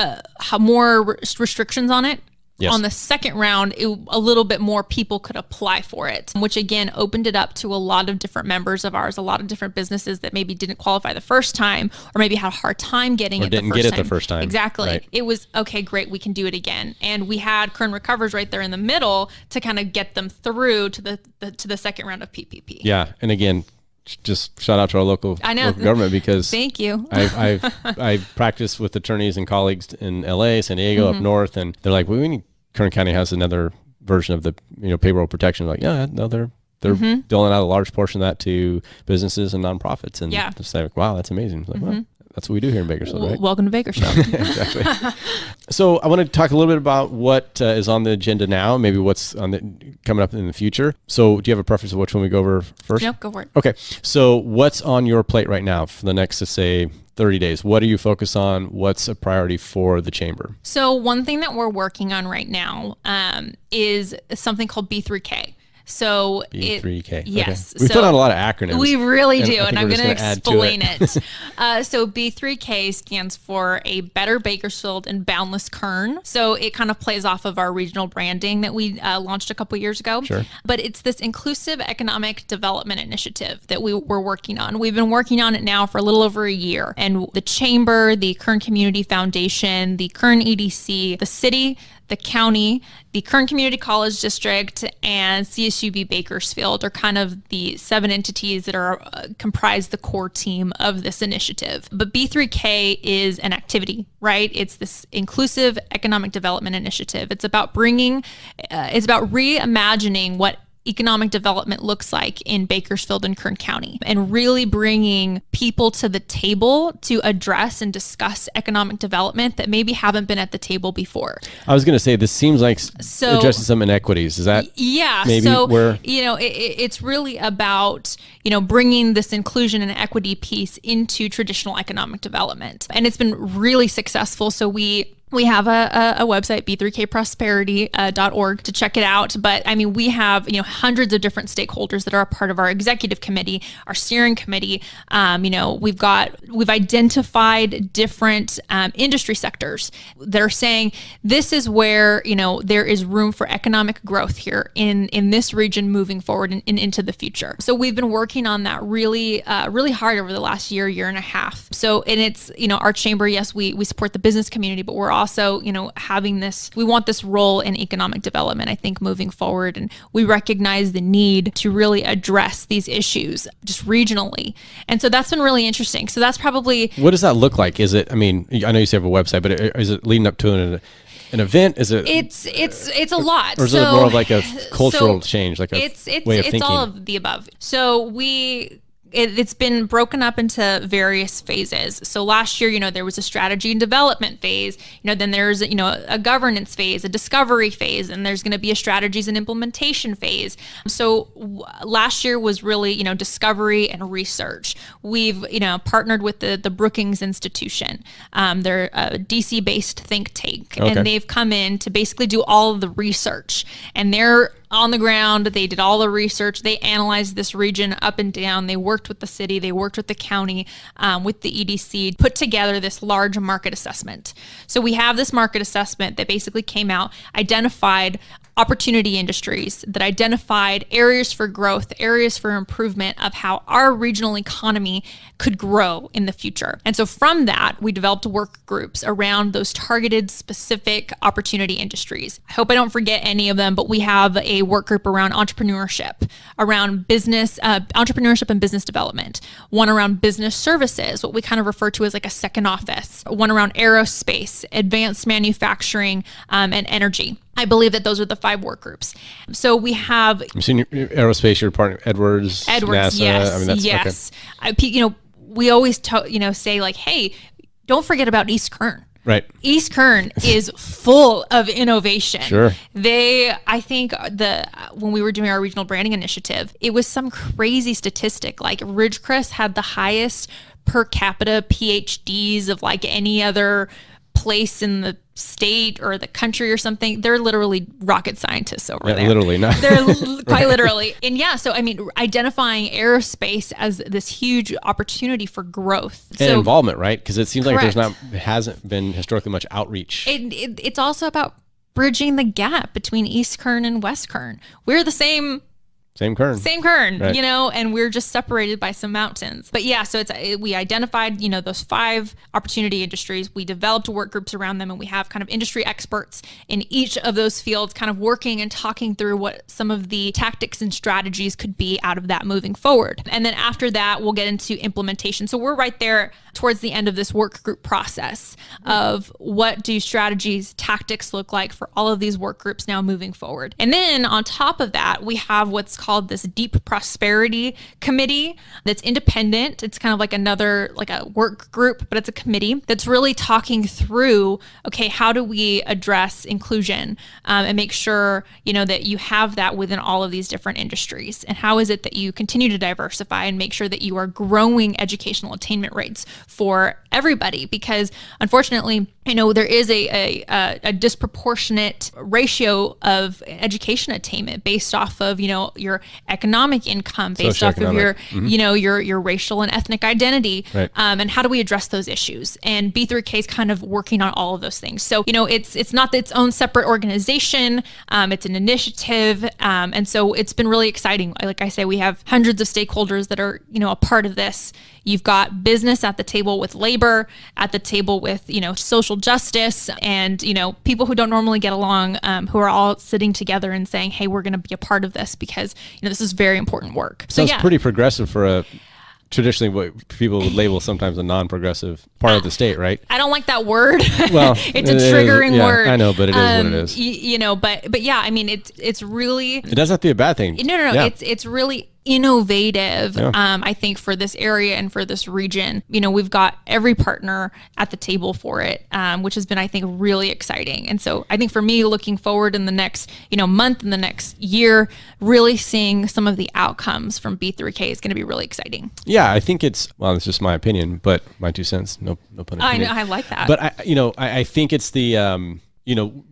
more restrictions on it. Yes. On the second round, a little bit more people could apply for it, which again opened it up to a lot of different members of ours, a lot of different businesses that maybe didn't qualify the first time or maybe had a hard time getting it the first time. Exactly. Right. It was, okay, great, we can do it again. And we had Kern Recovers right there in the middle to kind of get them through to the second round of PPP. Yeah. And again, just shout out to our local government because thank you. I've practiced with attorneys and colleagues in LA, San Diego, up north, and they're like, well, we need Kern County has another version of the payroll protection. Like, yeah, no, they're doling out a large portion of that to businesses and nonprofits, and just like, wow, that's amazing. Like, well, that's what we do here in Bakersfield, right? Welcome to Bakersfield. Exactly. So I want to talk a little bit about what is on the agenda now, maybe what's coming up in the future. So do you have a preference of which one we go over first? No, go for it. Okay. So what's on your plate right now for the next, let's say, 30 days? What do you focus on? What's a priority for the chamber? So one thing that we're working on right now is something called B3K. So B3K. Yes. Okay. We put on a lot of acronyms. We really do, and I'm going to explain it. it. So B3K stands for A Better Bakersfield and Boundless Kern. So it kind of plays off of our regional branding that we launched a couple years ago. Sure. But it's this inclusive economic development initiative that we're working on. We've been working on it now for a little over a year. And the chamber, the Kern Community Foundation, the Kern EDC, the city, the county, the Kern Community College District, and CSUB Bakersfield are kind of the 7 entities that are comprise the core team of this initiative. But B3K is an activity, right? It's this inclusive economic development initiative. It's about reimagining what economic development looks like in Bakersfield and Kern County, and really bringing people to the table to address and discuss economic development that maybe haven't been at the table before. I was going to say, this seems like addressing some inequities. Is that maybe where? It's really about, bringing this inclusion and equity piece into traditional economic development. And it's been really successful. So we have a website, b3kprosperity.org, to check it out. But I mean, we have, hundreds of different stakeholders that are a part of our executive committee, our steering committee. We've identified different industry sectors that are saying this is where, there is room for economic growth here in this region moving forward and into the future. So we've been working on that really hard over the last year and a half. So, and it's, our chamber, yes, we support the business community, but we're also, having this, we want this role in economic development, I think, moving forward. And we recognize the need to really address these issues just regionally. And so that's been really interesting. So that's probably... What does that look like? Is it, I know you say you have a website, but is it leading up to an event? Is it? It's a lot. Or is it more of like a cultural change, like a way of thinking? It's all of the above. So it's been broken up into various phases. So last year, there was a strategy and development phase. Then there's, a governance phase, a discovery phase, and there's going to be a strategies and implementation phase. So last year was really, discovery and research. We've, partnered with the Brookings Institution. They're a DC-based think tank, and they've come in to basically do all of the research. And they're on the ground. They did all the research. They analyzed this region up and down. They worked with the city. They worked with the county, with the EDC, put together this large market assessment. So we have this market assessment that basically came out, identified opportunity industries, that identified areas for growth, areas for improvement of how our regional economy could grow in the future. And so from that, we developed work groups around those targeted specific opportunity industries. I hope I don't forget any of them, but we have a work group around entrepreneurship, around business, entrepreneurship and business development, one around business services, what we kind of refer to as like a second office, one around aerospace, advanced manufacturing, and energy. I believe that those are the 5 work groups. So we have... I'm seeing your aerospace, your partner, Edwards, NASA. Yes, yes. Okay. We always say like, hey, don't forget about East Kern. Right. East Kern is full of innovation. Sure. I think when we were doing our regional branding initiative, it was some crazy statistic. Like Ridgecrest had the highest per capita PhDs of like any other place in the state or the country or something. They're literally rocket scientists over there. Literally, not. They're quite literally. And yeah, so I mean, identifying aerospace as this huge opportunity for growth. And involvement, right? Because it seems like hasn't been historically much outreach. It's also about bridging the gap between East Kern and West Kern. We're the same Kern, right. And we're just separated by some mountains. But yeah, so we identified, those 5 opportunity industries. We developed work groups around them, and we have kind of industry experts in each of those fields kind of working and talking through what some of the tactics and strategies could be out of that moving forward. And then after that, we'll get into implementation. So we're right there towards the end of this work group process of what do strategies, tactics look like for all of these work groups now moving forward. And then on top of that, we have what's called this Deep Prosperity Committee that's independent. It's kind of like a work group, but it's a committee that's really talking through, okay, how do we address inclusion and make sure, that you have that within all of these different industries? And how is it that you continue to diversify and make sure that you are growing educational attainment rates for everybody? Because unfortunately, there is a disproportionate ratio of education attainment based off of, your economic income, based off of your, your racial and ethnic identity. Right. And how do we address those issues? And B3K is kind of working on all of those things. So, it's not its own separate organization. It's an initiative. And so it's been really exciting. Like I say, we have hundreds of stakeholders that are, a part of this. You've got business at the table with labor, at the table with, social justice, and, people who don't normally get along, who are all sitting together and saying, hey, we're going to be a part of this because, this is very important work. So it's pretty progressive for a traditionally what people would label sometimes a non-progressive part of the state, right? I don't like that word. Well, it's a triggering word. I know, but it is what it is. But yeah, I mean, it's really. It doesn't have to be a bad thing. No. Yeah. It's really innovative. Yeah. I think for this area and for this region, we've got every partner at the table for it, which has been, I think, really exciting. And so I think for me, looking forward in the next, month and the next year, really seeing some of the outcomes from B3K is going to be really exciting. Yeah, I think it's just my opinion, but my 2 cents, no pun intended. I know, I like that. But I think it's the,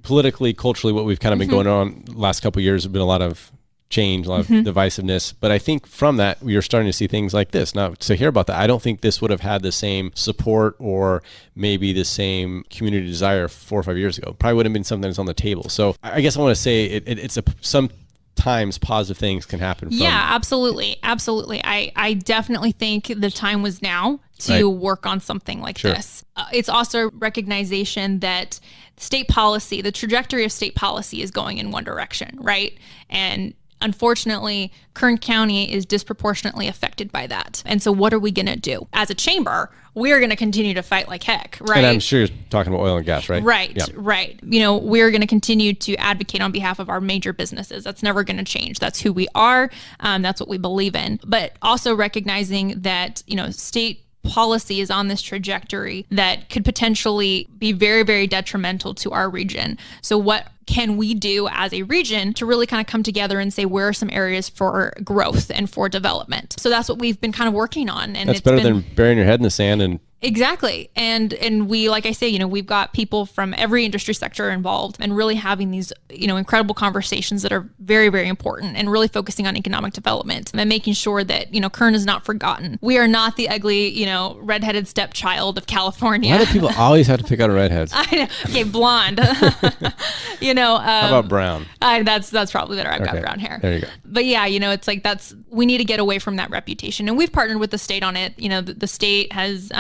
politically, culturally, what we've kind of been going on the last couple of years have been a lot of change, a lot of divisiveness. But I think from that, we are starting to see things like this. Now, to hear about that, I don't think this would have had the same support or maybe the same community desire 4 or 5 years ago. Probably would have been something that's on the table. So I guess I want to say it's sometimes positive things can happen. Yeah, absolutely. Absolutely. I definitely think the time was now to work on something like this. It's also recognition that state policy, the trajectory of state policy is going in one direction, right? And unfortunately, Kern County is disproportionately affected by that. And so what are we going to do? As a chamber, we're going to continue to fight like heck, right? And I'm sure you're talking about oil and gas, right? Right, yeah. right. We're going to continue to advocate on behalf of our major businesses. That's never going to change. That's who we are. That's what we believe in. But also recognizing that, state policy is on this trajectory that could potentially be very, very detrimental to our region. So what can we do as a region to really kind of come together and say, where are some areas for growth and for development? So that's what we've been kind of working on. And that's better than burying your head in the sand and exactly. And we, like I say, we've got people from every industry sector involved and really having these, incredible conversations that are very, very important and really focusing on economic development and making sure that, Kern is not forgotten. We are not the ugly, redheaded stepchild of California. Why do people always have to pick out redheads? I know. Okay, blonde. How about brown? That's probably better. I've got brown hair. There you go. But yeah, it's like we need to get away from that reputation. And we've partnered with the state on it. The state has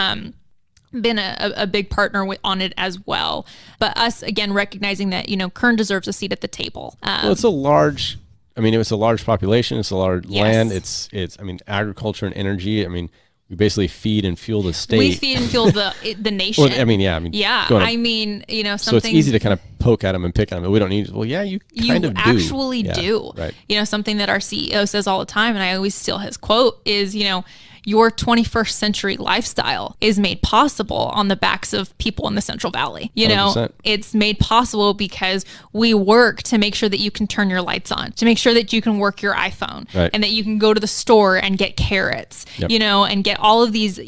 been a big partner on it as well. But us, again, recognizing that, Kern deserves a seat at the table. Well, it's a large population. It's a large land. It's agriculture and energy. We basically feed and fuel the state. We feed and fuel the nation. Well, something. So it's easy to kind of poke at them and pick on them. We don't need. Well, yeah, you kind of do. You actually do. Right. Something that our CEO says all the time, and I always steal his quote is, your 21st century lifestyle is made possible on the backs of people in the Central Valley. 100%. It's made possible because we work to make sure that you can turn your lights on, to make sure that you can work your iPhone, and that you can go to the store and get carrots, and get all of these,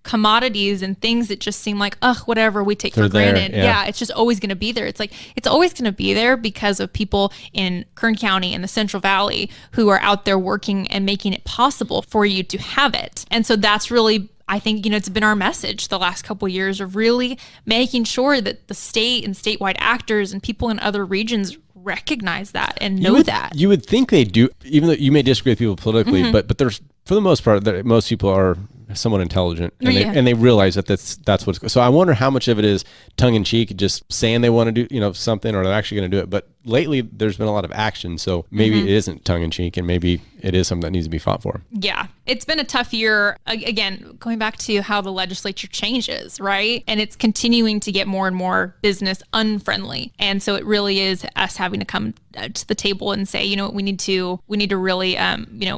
commodities and things that just seem like, whatever we take for granted. Yeah, it's just always going to be there. It's like, it's always going to be there because of people in Kern County and the Central Valley who are out there working and making it possible for you to have it. And so that's really, I think, it's been our message the last couple of years of really making sure that the state and statewide actors and people in other regions recognize that and know that. You would think they do, even though you may disagree with people politically, but there's, for the most part, most people are somewhat intelligent and they realize that that's what's. So I wonder how much of it is tongue in cheek, just saying they want to do something, or they're actually going to do it. But lately there's been a lot of action, so maybe it isn't tongue in cheek, and maybe it is something that needs to be fought for. Yeah, it's been a tough year. Again, going back to how the legislature changes, right? And it's continuing to get more and more business unfriendly, and so it really is us having to come to the table and say, we need to really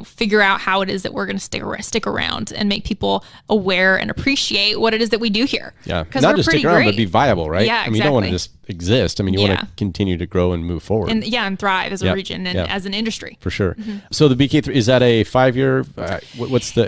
figure out how it is that we're going to stick around and make people aware and appreciate what it is that we do here. Yeah, not just stick around, but be viable, right? Yeah, exactly. You don't want to just exist. You want to continue to grow and move forward. And thrive as a region and as an industry. For sure. So the BK3, is that a 5-year,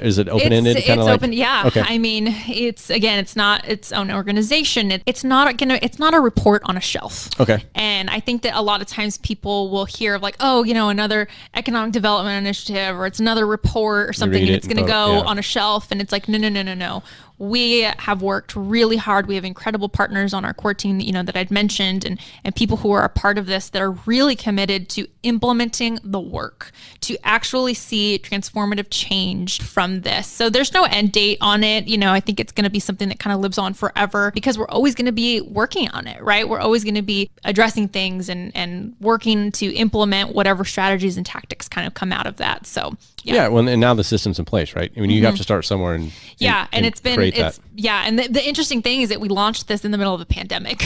is it open-ended? It's open, yeah. Okay. It's not its own organization. It's not a report on a shelf. Okay. And I think that a lot of times people will hear of like, another economic development initiative, or it's another report or something, and it's going to go on a shelf. And it's like, no. we have worked really hard. We have incredible partners on our core team, that I'd mentioned, and people who are a part of this that are really committed to implementing the work to actually see transformative change from this. So there's no end date on it. I think it's going to be something that kind of lives on forever because we're always going to be working on it, right? We're always going to be addressing things and working to implement whatever strategies and tactics kind of come out of that. So well, and now the system's in place, right? I mean, you have to start somewhere and the interesting thing is that we launched this in the middle of a pandemic.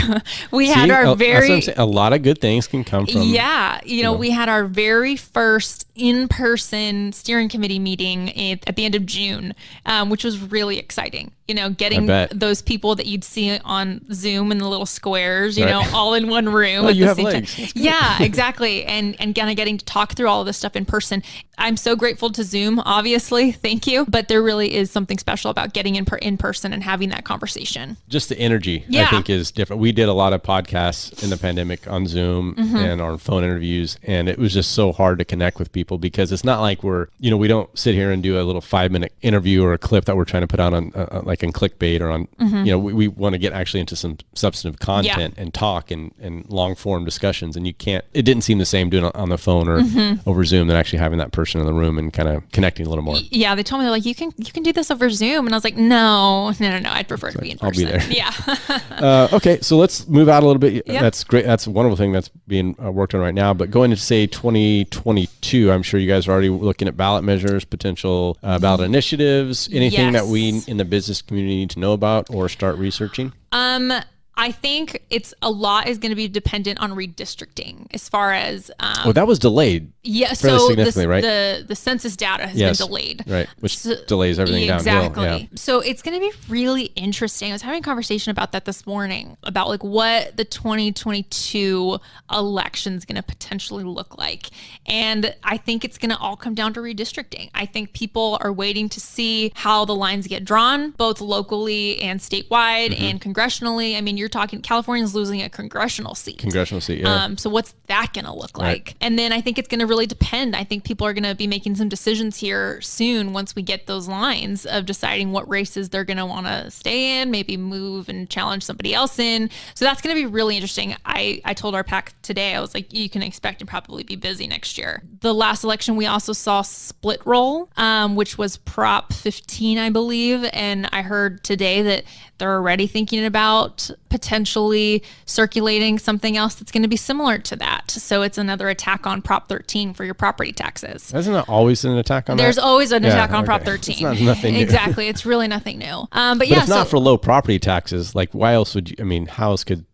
We had a lot of good things can come from. We had our very first in-person steering committee meeting at the end of June, which was really exciting. Getting those people that you'd see on Zoom in the little squares, all in one room. Oh, you have legs. Yeah, exactly. And kind of getting to talk through all of this stuff in person. I'm so grateful to Zoom, obviously. Thank you. But there really is something special about getting in person and having that conversation. Just the energy, I think, is different. We did a lot of podcasts in the pandemic on Zoom and on phone interviews, and it was just so hard to connect with people because it's not like we don't sit here and do a little 5-minute interview or a clip that we're trying to put out on like in clickbait or on, we want to get actually into some substantive content and talk and long form discussions. And it didn't seem the same doing it on the phone or over Zoom than actually having that person in the room and kind of connecting a little more. Yeah. They told me, they're like, you can do this over Zoom. And I was like, no, I'd prefer to be in person. I'll be there. Yeah. Okay. So let's move out a little bit. Yep. That's great. That's a wonderful thing that's being worked on right now, but going into say 2022, I'm sure you guys are already looking at ballot measures, potential ballot initiatives, anything that we in the business community need to know about or start researching? I think a lot is going to be dependent on redistricting as far as... that was delayed. Yeah, so significantly, right? The census data has been delayed. Right, which delays everything downhill. Exactly. Yeah. So it's going to be really interesting. I was having a conversation about that this morning, about like what the 2022 election is going to potentially look like. And I think it's going to all come down to redistricting. I think people are waiting to see how the lines get drawn, both locally and statewide and congressionally. I mean, you're talking California's losing a congressional seat. Yeah. So what's that going to look like? And then I think it's going to really depend. I think people are going to be making some decisions here soon once we get those lines of deciding what races they're going to want to stay in, maybe move and challenge somebody else in. So that's going to be really interesting. I told our PAC today, I was like, you can expect to probably be busy next year. The last election, we also saw split roll, which was Prop 15, I believe. And I heard today that they're already thinking about potentially circulating something else that's going to be similar to that. So it's another attack on Prop 13 for your property taxes. Isn't that always an attack on There's that? always an attack on Prop 13. It's nothing new. Exactly. It's really nothing new. But if not for low property taxes, like why else would you, how else could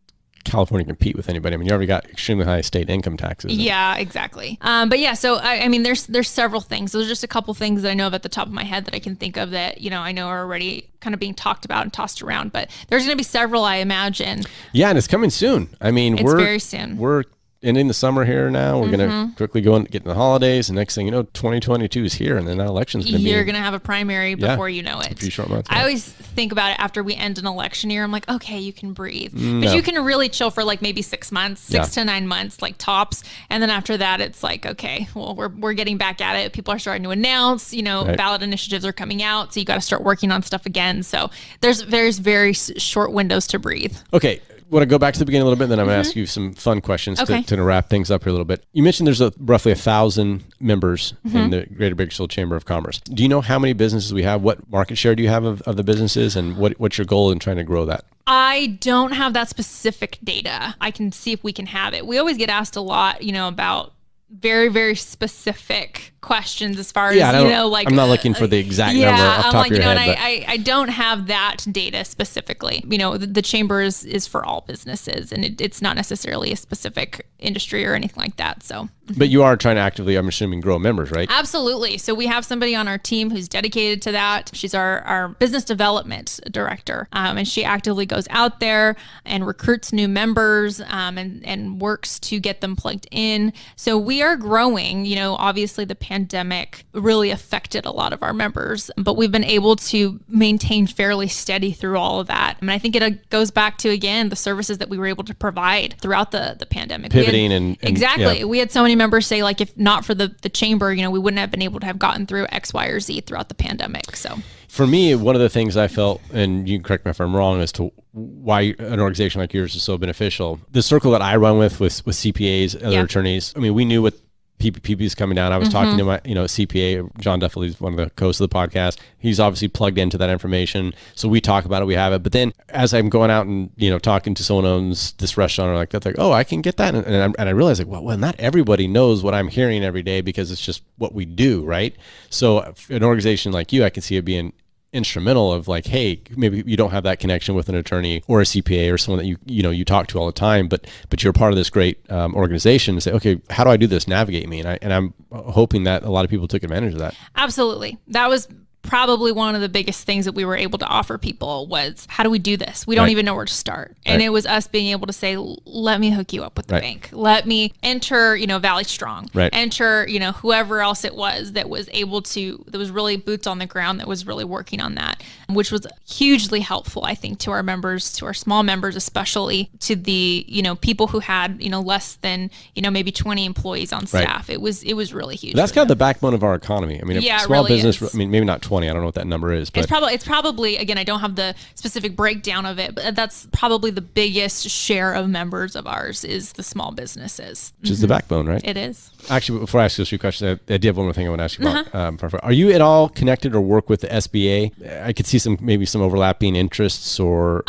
California compete with anybody? I mean, you already got extremely high state income taxes. Yeah, exactly. So I mean, there's several things. There's just a couple things that I know of at the top of my head that I can think of that, I know are already kind of being talked about and tossed around, but there's going to be several, I imagine. Yeah. And it's coming soon. I mean, it's very soon. We're ending the summer here now. We're going to quickly go and get in the holidays. And next thing you know, 2022 is here. And then that election's going to be... You're going to have a primary before you know it. A few short months. I always think about it after we end an election year. I'm like, okay, you can breathe. But you can really chill for like maybe 6 months, 6 to 9 months, like tops. And then after that, it's like, okay, well, we're getting back at it. People are starting to announce, ballot initiatives are coming out. So you got to start working on stuff again. So there's very short windows to breathe. Okay. Want to go back to the beginning a little bit, then I'm going to ask you some fun questions to wrap things up here a little bit. You mentioned there's roughly 1,000 members in the Greater Bakersfield Chamber of Commerce. Do you know how many businesses we have? What market share do you have of the businesses, and what's your goal in trying to grow that? I don't have that specific data. I can see if we can have it. We always get asked a lot, about very, very specific questions as far as, like... I'm not looking for the exact number off top of your head. I don't have that data specifically. The chamber is for all businesses, and it's not necessarily a specific industry or anything like that, so... But you are trying to actively, I'm assuming, grow members, right? Absolutely. So we have somebody on our team who's dedicated to that. She's our business development director, and she actively goes out there and recruits new members and works to get them plugged in. So we are growing. Obviously the pandemic really affected a lot of our members, but we've been able to maintain fairly steady through all of that. And I think it goes back to, again, the services that we were able to provide throughout the pandemic. Pivoting exactly. Yeah. We had so many members say, like, if not for the chamber, we wouldn't have been able to have gotten through X, Y, or Z throughout the pandemic. So For me, one of the things I felt, and you can correct me if I'm wrong, as to why an organization like yours is so beneficial. The circle that I run with CPAs, other attorneys, I mean, we knew what PPP is coming down. I was talking to my, CPA, John Duffley, is one of the hosts of the podcast. He's obviously plugged into that information. So we talk about it, we have it. But then as I'm going out and, talking to someone who owns this restaurant or like that, like, oh, I can get that. And I realize like, well, not everybody knows what I'm hearing every day because it's just what we do, right? So an organization like you, I can see it being instrumental of like, hey, maybe you don't have that connection with an attorney or a CPA or someone that you talk to all the time, but you're part of this great organization to say, okay, how do I do this? Navigate me. And I'm hoping that a lot of people took advantage of that. Absolutely. That was probably one of the biggest things that we were able to offer people was, how do we do this? We don't even know where to start. And it was us being able to say, let me hook you up with the bank. Let me enter, Valley Strong, enter, whoever else it was that was able to, that was really boots on the ground, that was really working on that, which was hugely helpful, I think, to our members, to our small members, especially to the, people who had, less than, maybe 20 employees on staff. It was really huge. That's kind of the backbone of our economy. I mean, small really business, is. I mean, maybe not 20. I don't know what that number is, but it's probably, again, I don't have the specific breakdown of it, but that's probably the biggest share of members of ours is the small businesses. Which is the backbone, right? It is. Actually, before I ask you a few questions, I did have one more thing I want to ask you about. Are you at all connected or work with the SBA? I could see maybe some overlapping interests or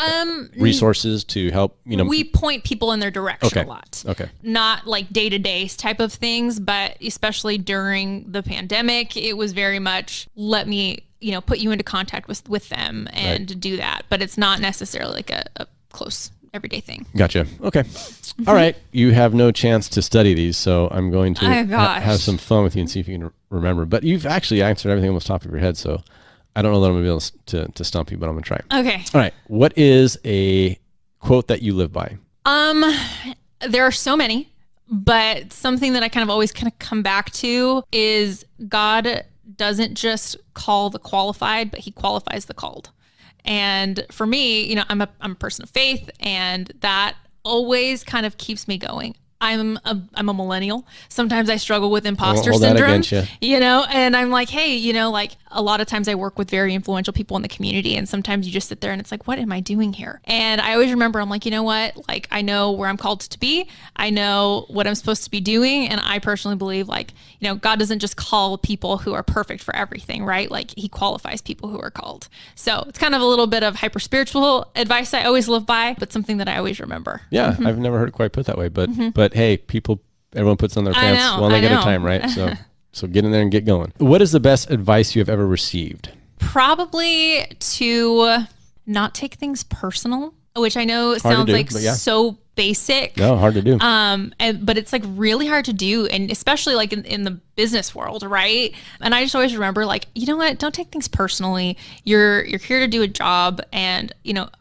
resources to help, We point people in their direction a lot. Okay. Not like day-to-day type of things, but especially during the pandemic, it was very much, let me put you into contact with them and do that. But it's not necessarily like a close everyday thing. Gotcha. Okay. All right. You have no chance to study these, so I'm going to have some fun with you and see if you can remember. But you've actually answered everything on the top of your head, so I don't know that I'm going to be able to stump you, but I'm going to try. Okay. All right. What is a quote that you live by? There are so many, but something that I kind of come back to is God doesn't just call the qualified, but he qualifies the called. And for me, I'm a person of faith, and that always kind of keeps me going. I'm a millennial. Sometimes I struggle with imposter syndrome, and I'm like, hey, like a lot of times I work with very influential people in the community, and sometimes you just sit there and it's like, what am I doing here? And I always remember, I'm like, you know what? Like, I know where I'm called to be. I know what I'm supposed to be doing. And I personally believe God doesn't just call people who are perfect for everything, right? Like he qualifies people who are called. So it's kind of a little bit of hyper spiritual advice I always live by, but something that I always remember. Yeah. I've never heard it quite put that way, but hey, everyone puts on their pants one leg at a time, right? So get in there and get going. What is the best advice you have ever received? Probably to not take things personal, which I know sounds like so basic. No, hard to do. But it's like really hard to do, and especially like in the business world, right? And I just always remember, like, you know what? Don't take things personally. You're here to do a job, and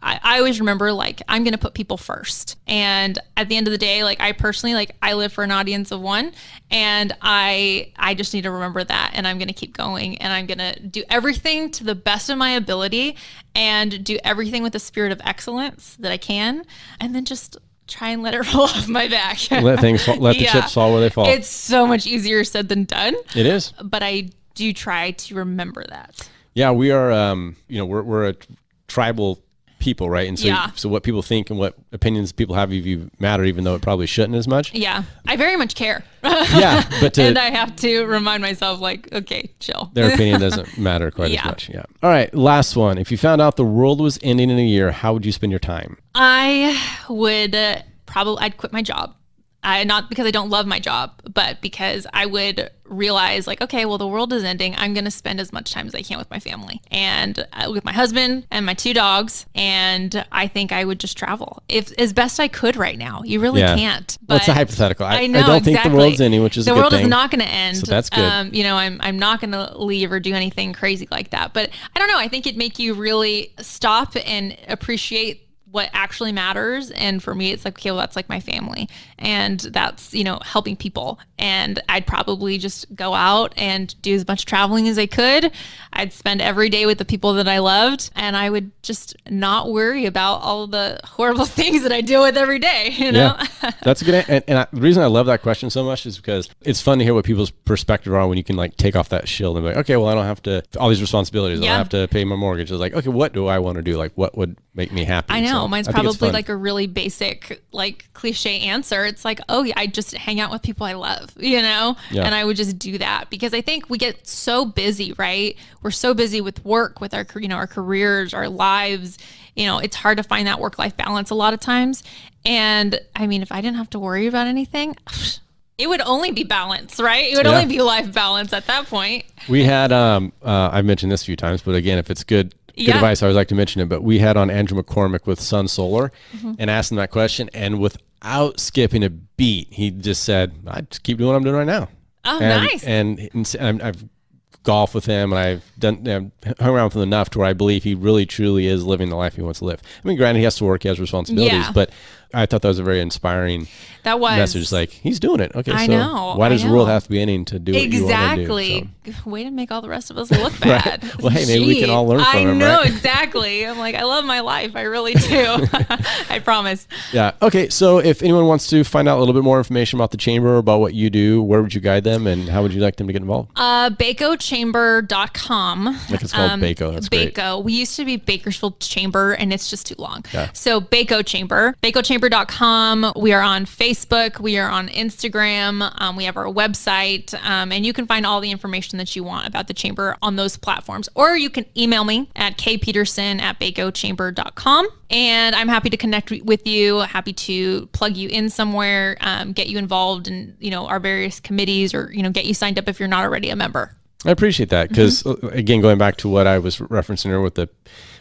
I always remember, like, I'm going to put people first. And at the end of the day, like, I personally, like, I live for an audience of one, and I just need to remember that, and I'm going to keep going, and I'm going to do everything to the best of my ability, and do everything with the spirit of excellence that I can, and then just try and let it roll off my back. Let the chips fall where they fall. It's so much easier said than done. It is. But I do try to remember that. Yeah, we are, we're a tribal people, right? And so what people think and what opinions people have of you matter, even though it probably shouldn't as much. Yeah, I very much care. Yeah, but and I have to remind myself, like, okay, chill. Their opinion doesn't matter quite as much. Yeah. All right, last one. If you found out the world was ending in a year, how would you spend your time? I would I'd quit my job. Not because I don't love my job, but because I would realize, like, okay, well, the world is ending. I'm going to spend as much time as I can with my family and with my husband and my 2 dogs. And I think I would just travel as best I could right now. You really can't. But it's a hypothetical. I know, I don't think the world's ending, which is a good thing. The world is not going to end. So that's good. I'm not going to leave or do anything crazy like that. But I don't know. I think it'd make you really stop and appreciate what actually matters. And for me, it's like, okay, well, that's like my family, and that's, helping people. And I'd probably just go out and do as much traveling as I could. I'd spend every day with the people that I loved, and I would just not worry about all the horrible things that I deal with every day, Yeah. That's a good. The reason I love that question so much is because it's fun to hear what people's perspective are when you can like take off that shield and be like, okay, well, I don't have to all these responsibilities. I don't have to pay my mortgage. It's like, okay, what do I want to do? Like, what would make me happy? I know. So mine's probably like a really basic, like cliche answer. It's like, oh yeah, I just hang out with people I love, you know? Yeah. And I would just do that because I think we get so busy, right? We're so busy with work, with our, you know, our careers, our lives. You know, it's hard to find that work-life balance a lot of times. And I mean, if I didn't have to worry about anything, it would only be balance, right? It would only be life balance at that point. We had, I've mentioned this a few times, but again, if it's good advice, I always like to mention it. But we had on Andrew McCormick with Sun Solar and asked him that question. And without skipping a beat, he just said, I just keep doing what I'm doing right now. Oh, nice. And I've golf with him, and I've hung around with him enough to where I believe he really truly is living the life he wants to live. I mean, granted, he has to work, he has responsibilities, but I thought that was a very inspiring message. Like, he's doing it. Okay, why does the world have to be ending to do what you want to do? So. Way to make all the rest of us look bad. Right. Well, hey, maybe we can all learn from him, I know, right? Exactly. I'm like, I love my life. I really do. I promise. Yeah. Okay, so if anyone wants to find out a little bit more information about the chamber, about what you do, where would you guide them, and how would you like them to get involved? BAKOchamber.com. Like it's called Bako. That's great. Bako. We used to be Bakersfield Chamber, and it's just too long. Yeah. So Bako Chamber. BAKOchamber.com. We are on Facebook. We are on Instagram. We have our website. And you can find all the information that you want about the chamber on those platforms. Or you can email me at kpeterson@bakochamber.com. And I'm happy to connect with you, happy to plug you in somewhere, get you involved in, you know, our various committees, or, you know, get you signed up if you're not already a member. I appreciate that because, again, going back to what I was referencing here with the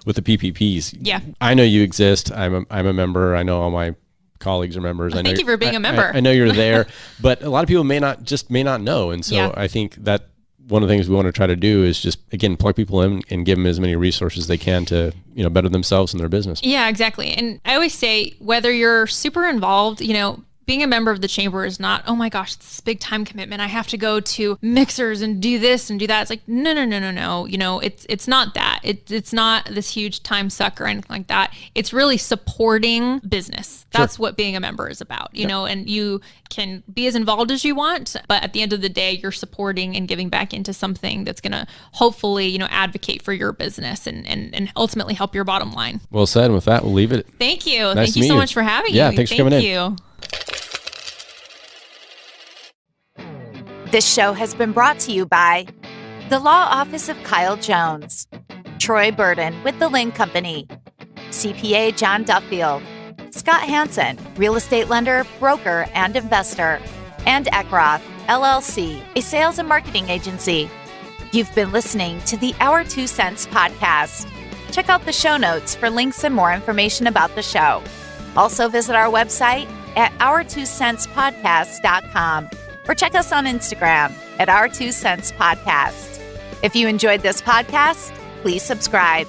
PPPs. Yeah. I know you exist. I'm a member. I know all my colleagues are members. Well, thank you for being a member. I know you're there, but a lot of people may not know. And so I think that one of the things we want to try to do is just, again, plug people in and give them as many resources as they can to, you know, better themselves and their business. Yeah, exactly. And I always say, whether you're super involved, you know, being a member of the chamber is not, oh my gosh, it's this big time commitment. I have to go to mixers and do this and do that. It's like, no. You know, it's not that. It's not this huge time suck or anything like that. It's really supporting business. That's what being a member is about, you know, and you can be as involved as you want, but at the end of the day, you're supporting and giving back into something that's going to hopefully, you know, advocate for your business and ultimately help your bottom line. Well said. And with that, we'll leave it. Thank you. Nice Thank you so much for having me. Yeah, thanks for coming in. Thank you. This show has been brought to you by the Law Office of Kyle Jones, Troy Burden with the Lynn Company, CPA John Duffield, Scott Hansen, real estate lender, broker, and investor, and Eckroth, LLC, a sales and marketing agency. You've been listening to the Our 2 Cents podcast. Check out the show notes for links and more information about the show. Also visit our website at our2centspodcast.com. or check us on Instagram at Our 2 Cents Podcast. If you enjoyed this podcast, please subscribe.